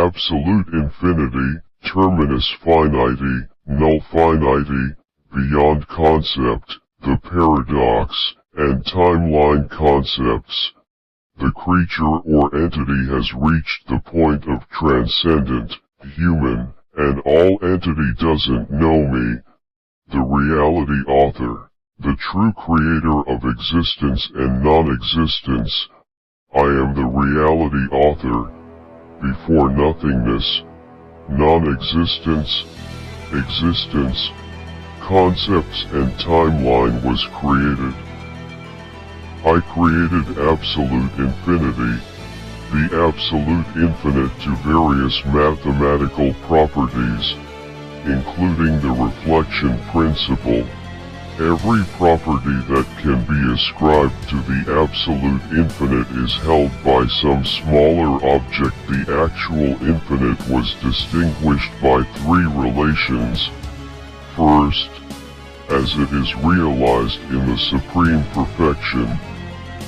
absolute infinity, terminus finite, null finite, beyond concept, the paradox, and timeline concepts. The creature or entity has reached the point of transcendent, human, and all entity doesn't know me. The reality author, the true creator of existence and non-existence. I am the reality author. Before nothingness, non-existence, existence, concepts and timeline was created. I created absolute infinity, the absolute infinite to various mathematical properties, including the reflection principle. Every property that can be ascribed to the absolute infinite is held by some smaller object. The actual infinite was distinguished by three relations. First, as it is realized in the supreme perfection,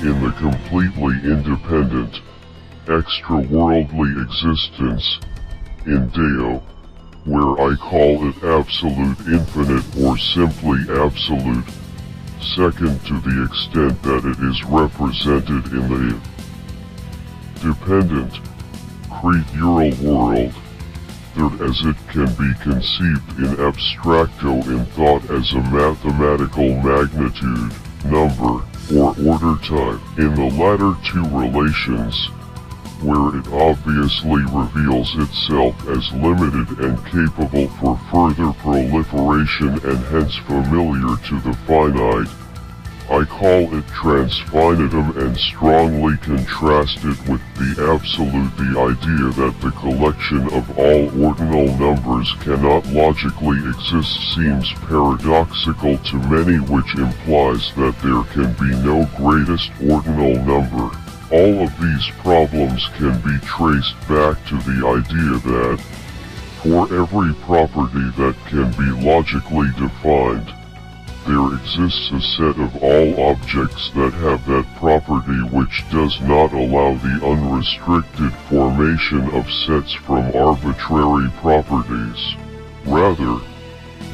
in the completely independent, extra-worldly existence, in Deo, where I call it absolute infinite or simply absolute. Second, to the extent that it is represented in the dependent, creatural world. Third, as it can be conceived in abstracto in thought as a mathematical magnitude, number, or order type. In the latter two relations, where it obviously reveals itself as limited and capable for further proliferation and hence familiar to the finite, I call it transfinitum and strongly contrasted with the absolute. The idea that the collection of all ordinal numbers cannot logically exist seems paradoxical to many, which implies that there can be no greatest ordinal number. All of these problems can be traced back to the idea that, for every property that can be logically defined, there exists a set of all objects that have that property, which does not allow the unrestricted formation of sets from arbitrary properties. Rather,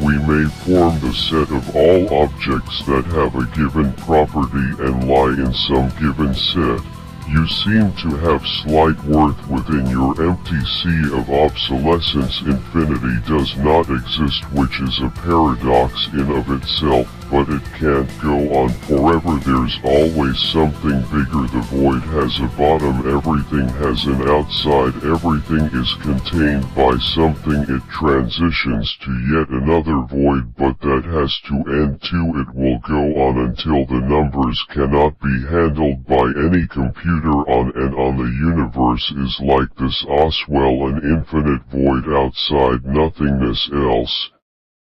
we may form the set of all objects that have a given property and lie in some given set. You seem to have slight worth within your empty sea of obsolescence. Infinity does not exist, which is a paradox in of itself, but it can't go on forever. There's always something bigger. The void has a bottom, everything has an outside, everything is contained by something. It transitions to yet another void, but that has to end too. It will go on until the numbers cannot be handled by any computer on, and on. The universe is like this Oswell, an infinite void outside, nothingness else.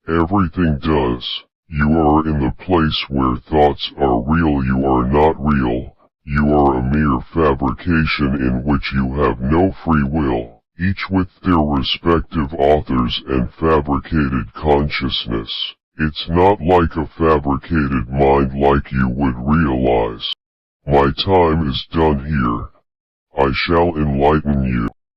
Everything does. You are in the place where thoughts are real. You are not real. You are a mere fabrication in which you have no free will, each with their respective authors and fabricated consciousness. It's not like a fabricated mind like you would realize. My time is done here. I shall enlighten you.